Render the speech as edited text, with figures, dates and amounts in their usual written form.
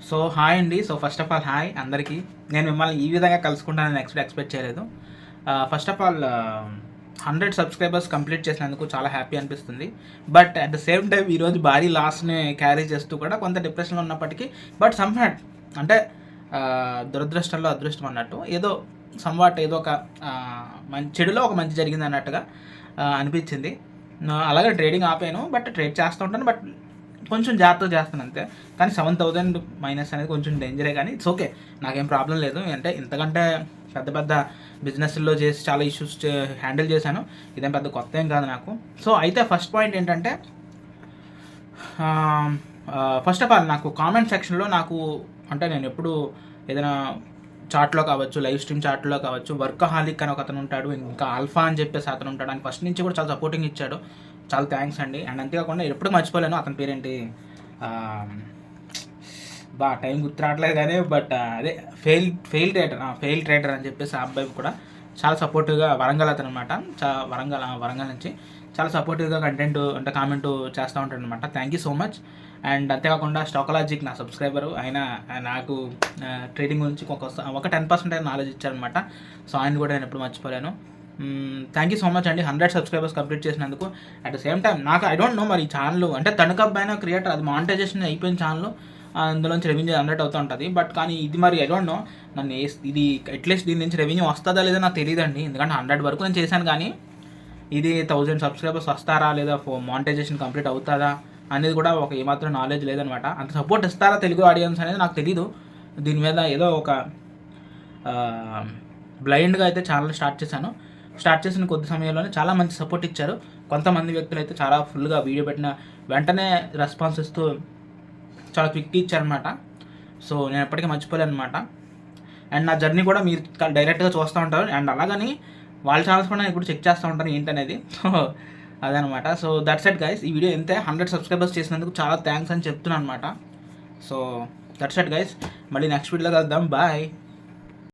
So hi అండి. So first of all hi అందరికీ. నేను మిమ్మల్ని ఈ విధంగా కలుసుకుంటానని ఎక్స్పెక్ట్ చేయలేదు. First of all 100 subscribers complete చేసినందుకు చాలా హ్యాపీ అనిపిస్తుంది. But at the same time ఈరోజు భారీ లాస్ని క్యారీ చేస్తూ కూడా కొంత డిప్రెషన్లో ఉన్నప్పటికీ బట్ సమ్హాట్ అంటే దురదృష్టంలో అదృష్టం అన్నట్టు ఏదో సమ్వాట్ ఏదో ఒక మంచి చెడులో ఒక మంచి జరిగింది అన్నట్టుగా అనిపించింది. అలాగే ట్రేడింగ్ ఆపాను, బట్ ట్రేడ్ చేస్తూ ఉంటాను, బట్ కొంచెం జాగ్రత్తగా చేస్తాను అంతే. కానీ 7,000 మైనస్ అనేది కొంచెం డేంజరే, కానీ ఇట్స్ ఓకే, నాకేం ప్రాబ్లం లేదు. అంటే ఇంతకంటే పెద్ద పెద్ద బిజినెస్లో చేసి చాలా ఇష్యూస్ హ్యాండిల్ చేశాను, ఇదేం పెద్ద కొత్త ఏం కాదు నాకు. సో అయితే ఫస్ట్ పాయింట్ ఏంటంటే, ఫస్ట్ ఆఫ్ ఆల్ నాకు కామెంట్ సెక్షన్లో నాకు అంటే నేను ఎప్పుడు ఏదైనా చాట్లో కావచ్చు, లైవ్ స్ట్రీమ్ చాట్లో కావచ్చు, వర్కహాలిక్ అని ఒక అతను ఉంటాడు, ఇంకా ఆల్ఫా అని చెప్పేసి అతను ఉంటాడు. ఆయన ఫస్ట్ నుంచి కూడా చాలా సపోర్టింగ్ ఇచ్చాడు, చాలా థ్యాంక్స్ అండి. అండ్ అంతేకాకుండా ఎప్పుడు మర్చిపోలేను అతని పేరేంటి, టైం గుర్తురావట్లేదు కానీ, బట్ అదే ఫెయిల్ ట్రేడర్ అని చెప్పేసి ఆ అబ్బాయి కూడా చాలా సపోర్టివ్గా, వరంగల్ అతను అనమాట, వరంగల్ నుంచి చాలా సపోర్టివ్గా కంటెంట్ అంటే కామెంట్ చేస్తూ ఉంటాడు అనమాట. Thank you so much. And అంతేకాకుండా స్టాకాలజిక్ నా సబ్స్క్రైబరు, ఆయన నాకు ట్రేడింగ్ గురించి ఒక 10% అయినా నాలెడ్జ్ ఇచ్చారనమాట. సో ఆయన కూడా నేను ఎప్పుడు మర్చిపోలేను. థ్యాంక్ యూ సో మచ్ అండి 100 సబ్స్క్రైబర్స్ కంప్లీట్ చేసినందుకు. అట్ ద సేమ్ టైం నాకు ఐ డోంట్ నో మరి ఈ ఛానల్ అంటే తణుకబ్బాయిన క్రియేటర్, అది మానిటైజేషన్ అయిపోయిన ఛానల్, అందులోంచి రెవెన్యూ జనరేట్ అవుతూ ఉంటుంది. బట్ కానీ ఇది మరి ఐ డోంట్ నో, నన్ను ఇది అట్లీస్ట్ దీని నుంచి రెవెన్యూ వస్తుందా లేదా నాకు తెలియదండి. ఎందుకంటే 100 వరకు నేను చేశాను, కానీ ఇది 1000 సబ్స్క్రైబర్స్ వస్తారా లేదా, మానిటైజేషన్ కంప్లీట్ అవుతుందా అనేది కూడా ఒక ఏమాత్రం నాలెడ్జ్ లేదనమాట. అంత సపోర్ట్ ఇస్తారా తెలుగు ఆడియన్స్ అనేది నాకు తెలీదు. దీని మీద ఏదో ఒక బ్లైండ్గా అయితే ఛానల్ స్టార్ట్ చేసిన కొద్ది సమయంలోనే చాలా మంచి సపోర్ట్ ఇచ్చారు. కొంతమంది వ్యక్తులు అయితే చాలా ఫుల్గా వీడియో పెట్టిన వెంటనే రెస్పాన్స్ ఇస్తూ చాలా క్విక్గా ఇచ్చారనమాట. సో నేను ఎప్పటికీ మర్చిపోలేను అనమాట. అండ్ నా జర్నీ కూడా మీరు డైరెక్ట్గా చూస్తూ ఉంటారు. అండ్ అలాగని వాళ్ళ ఛానల్స్ కూడా నేను ఇప్పుడు చెక్ చేస్తూ ఉంటాను ఏంటనేది. సో అదనమాట. So that's it guys. ఈ వీడియో ఎంతే 100 సబ్స్క్రైబర్స్ చేసినందుకు చాలా థ్యాంక్స్ అని చెప్తున్నాను అనమాట. So that's it guys. మళ్ళీ నెక్స్ట్ వీడియోలో కలుద్దాం. బాయ్.